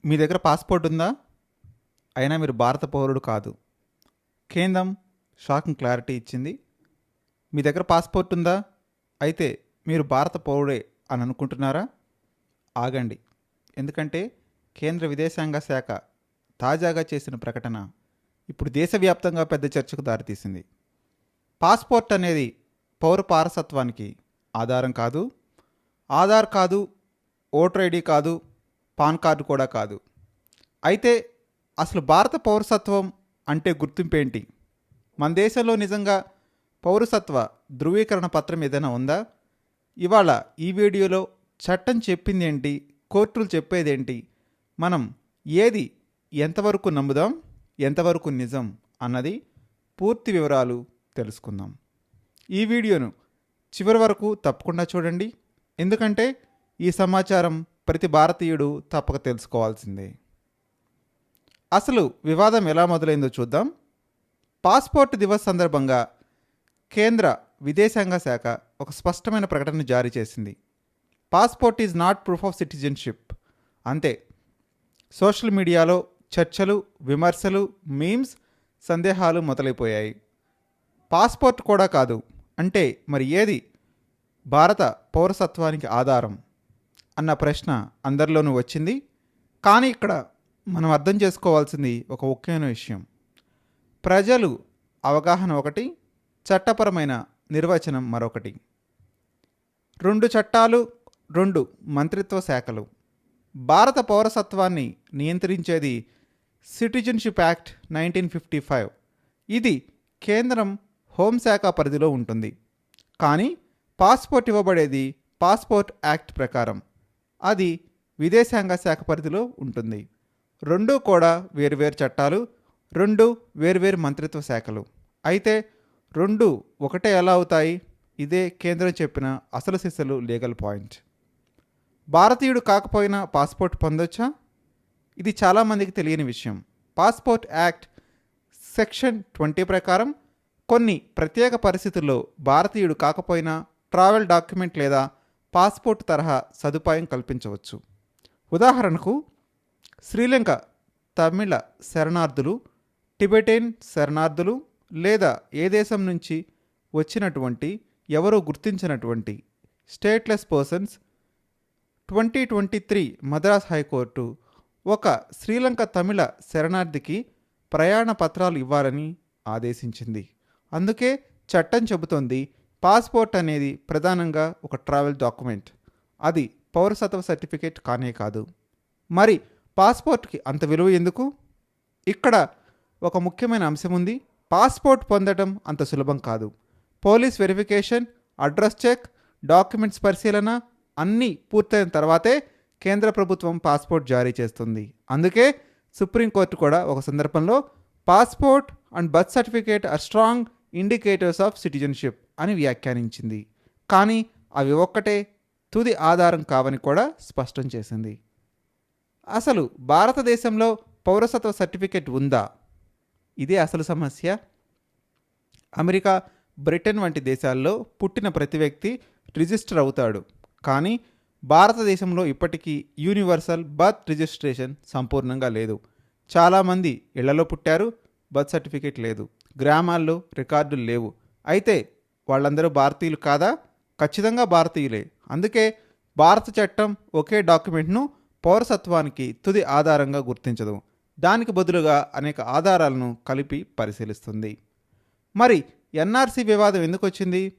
మీ దగ్గర పాస్పోర్ట్ ఉందా? అయినా మీరు భారత పౌరుడు కాదు. కేంద్రం షాకింగ్ క్లారిటీ ఇచ్చింది. మీ దగ్గర పాస్పోర్ట్ ఉందా? అయితే మీరు భారత పౌరుడే అని అనుకుంటున్నారా? ఆగండి. ఎందుకంటే కేంద్ర విదేశాంగ శాఖ తాజాగా చేసిన ప్రకటన ఇప్పుడు దేశవ్యాప్తంగా పెద్ద చర్చకు దారితీసింది. పాస్పోర్ట్ అనేది పౌర పారసత్వానికి ఆధారం కాదు, ఆధార్ కాదు, ఓటర్ ఐడి కాదు, పాన్ కార్డు కూడా కాదు. అయితే అసలు భారత పౌరసత్వం అంటే గుర్తింపు ఏంటి? మన దేశంలో నిజంగా పౌరసత్వ ధృవీకరణ పత్రం ఏదైనా ఉందా? ఇవాళ ఈ వీడియోలో చట్టం చెప్పింది ఏంటి, కోర్టులు చెప్పేదేంటి, మనం ఏది ఎంతవరకు నమ్ముదాం, ఎంతవరకు నిజం అన్నది పూర్తి వివరాలు తెలుసుకుందాం. ఈ వీడియోను చివరి వరకు తప్పకుండా చూడండి. ఎందుకంటే ఈ సమాచారం ప్రతి భారతీయుడు తప్పక తెలుసుకోవాల్సిందే. అసలు వివాదం ఎలా మొదలైందో చూద్దాం. పాస్పోర్ట్ దివస్ సందర్భంగా కేంద్ర విదేశాంగ శాఖ ఒక స్పష్టమైన ప్రకటన జారీ చేసింది. Passport is not proof of citizenship. అంతే. సోషల్ మీడియాలో చర్చలు, విమర్శలు, మీమ్స్, సందేహాలు మొదలైపోయాయి. పాస్పోర్ట్ కూడా కాదు అంటే మరి ఏది భారత పౌరసత్వానికి ఆధారం అన్న ప్రశ్న అందరిలోనూ వచ్చింది. కానీ ఇక్కడ మనం అర్థం చేసుకోవాల్సింది ఒక ముఖ్యమైన విషయం. ప్రజలు అవగాహన ఒకటి, చట్టపరమైన నిర్వచనం మరొకటి. రెండు చట్టాలు, రెండు మంత్రిత్వ శాఖలు. భారత పౌరసత్వాన్ని నియంత్రించేది సిటిజన్షిప్ యాక్ట్ 1955. ఇది కేంద్రం హోంశాఖ పరిధిలో ఉంటుంది. కానీ పాస్పోర్ట్ ఇవ్వబడేది పాస్పోర్ట్ యాక్ట్ ప్రకారం. అది విదేశాంగ శాఖ పరిధిలో ఉంటుంది. రెండూ కూడా వేరువేరు చట్టాలు, రెండు వేరువేరు మంత్రిత్వ శాఖలు. అయితే రెండు ఒకటే ఎలా అవుతాయి? ఇదే కేంద్రం చెప్పిన అసలు సిసలు లీగల్ పాయింట్. భారతీయుడు కాకపోయినా పాస్పోర్ట్ పొందొచ్చా? ఇది చాలామందికి తెలియని విషయం. పాస్పోర్ట్ యాక్ట్ సెక్షన్ 20 ప్రకారం కొన్ని ప్రత్యేక పరిస్థితుల్లో భారతీయుడు కాకపోయినా ట్రావెల్ డాక్యుమెంట్ లేదా పాస్పోర్ట్ తరహా సదుపాయం కల్పించవచ్చు. ఉదాహరణకు శ్రీలంక తమిళ శరణార్థులు, టిబెటన్ శరణార్థులు లేదా ఏ దేశం నుంచి వచ్చినటువంటి ఎవరో గుర్తించినటువంటి స్టేట్లెస్ పర్సన్స్. 2023 మద్రాస్ హైకోర్టు ఒక శ్రీలంక తమిళ శరణార్థికి ప్రయాణ పత్రాలు ఇవ్వాలని ఆదేశించింది. అందుకే చట్టం చెబుతోంది పాస్పోర్ట్ అనేది ప్రధానంగా ఒక ట్రావెల్ డాక్యుమెంట్. అది పౌరసత్వ సర్టిఫికేట్ కానే కాదు. మరి పాస్పోర్ట్కి అంత విలువ ఎందుకు? ఇక్కడ ఒక ముఖ్యమైన అంశం ఉంది. పాస్పోర్ట్ పొందడం అంత సులభం కాదు. Police verification, address check, documents పరిశీలన అన్నీ పూర్తయిన తర్వాతే కేంద్ర ప్రభుత్వం పాస్పోర్ట్ జారీ చేస్తుంది. అందుకే సుప్రీంకోర్టు కూడా ఒక సందర్భంలో passport and birth certificate or strong indicators of citizenship అని వ్యాఖ్యానించింది. కానీ అవి ఒక్కటే తుది ఆధారం కావని కూడా స్పష్టం చేసింది. అసలు భారతదేశంలో పౌరసత్వ సర్టిఫికేట్ ఉందా? ఇదే అసలు సమస్య. అమెరికా, బ్రిటన్ వంటి దేశాల్లో పుట్టిన ప్రతి వ్యక్తి రిజిస్టర్ అవుతాడు. కానీ భారతదేశంలో ఇప్పటికీ యూనివర్సల్ బర్త్ రిజిస్ట్రేషన్ సంపూర్ణంగా లేదు. చాలామంది ఇళ్లలో పుట్టారు, బర్త్ సర్టిఫికేట్ లేదు. గ్రామాల్లో రికార్డులు లేవు. అయితే వాళ్ళందరూ భారతీయులు కాదా? ఖచ్చితంగా భారతీయులే. అందుకే భారత చట్టం ఒకే డాక్యుమెంట్ను పౌరసత్వానికి తుది ఆధారంగా గుర్తించదు. దానికి బదులుగా అనేక ఆధారాలను కలిపి పరిశీలిస్తుంది. మరి ఎన్ఆర్సీ వివాదం ఎందుకు వచ్చింది?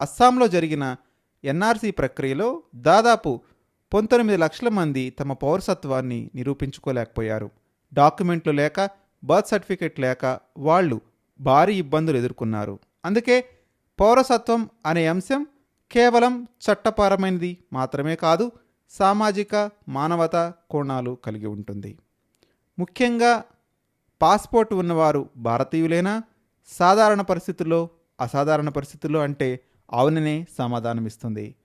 అస్సాంలో జరిగిన ఎన్ఆర్సీ ప్రక్రియలో దాదాపు 19 లక్షల మంది తమ పౌరసత్వాన్ని నిరూపించుకోలేకపోయారు. డాక్యుమెంట్లు లేక, బర్త్ సర్టిఫికేట్ లేక వాళ్ళు భారీ ఇబ్బందులు ఎదుర్కొన్నారు. అందుకే పౌరసత్వం అనే అంశం కేవలం చట్టపరమైనది మాత్రమే కాదు, సామాజిక, మానవతా కోణాలు కలిగి ఉంటుంది. ముఖ్యంగా పాస్పోర్ట్ ఉన్నవారు భారతీయులేనా? సాధారణ పరిస్థితుల్లో, అసాధారణ పరిస్థితుల్లో అంటే అవుననే సమాధానమిస్తుంది.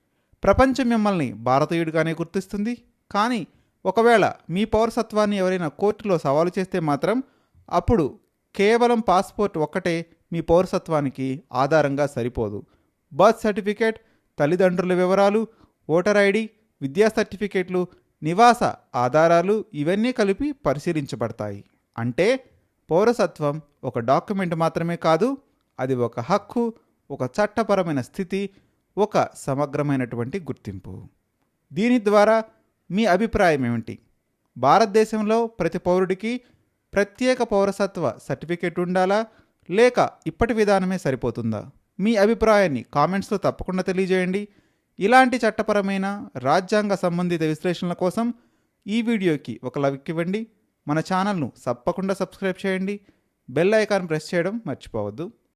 ప్రపంచం మిమ్మల్ని భారతీయుడిగానే గుర్తిస్తుంది. కానీ ఒకవేళ మీ పౌరసత్వాన్ని ఎవరైనా కోర్టులో సవాలు చేస్తే మాత్రం అప్పుడు కేవలం పాస్పోర్ట్ ఒక్కటే మీ పౌరసత్వానికి ఆధారంగా సరిపోదు. బర్త్ సర్టిఫికేట్, తల్లిదండ్రుల వివరాలు, ఓటర్ ఐడి, విద్యా సర్టిఫికేట్లు, నివాస ఆధారాలు ఇవన్నీ కలిపి పరిశీలించబడతాయి. అంటే పౌరసత్వం ఒక డాక్యుమెంట్ మాత్రమే కాదు, అది ఒక హక్కు, ఒక చట్టపరమైన స్థితి, ఒక సమగ్రమైనటువంటి గుర్తింపు. దీని ద్వారా మీ అభిప్రాయం ఏమిటి? భారతదేశంలో ప్రతి పౌరుడికి ప్రత్యేక పౌరసత్వ సర్టిఫికేట్ ఉండాలా, లేక ఇప్పటి విధానమే సరిపోతుందా? మీ అభిప్రాయాన్ని కామెంట్స్లో తప్పకుండా తెలియజేయండి. ఇలాంటి చట్టపరమైన రాజ్యాంగ సంబంధిత విశ్లేషణల కోసం ఈ వీడియోకి ఒక లైక్ ఇవ్వండి. మన ఛానల్ను తప్పకుండా సబ్స్క్రైబ్ చేయండి. బెల్ ఐకాన్ ప్రెస్ చేయడం మర్చిపోవద్దు.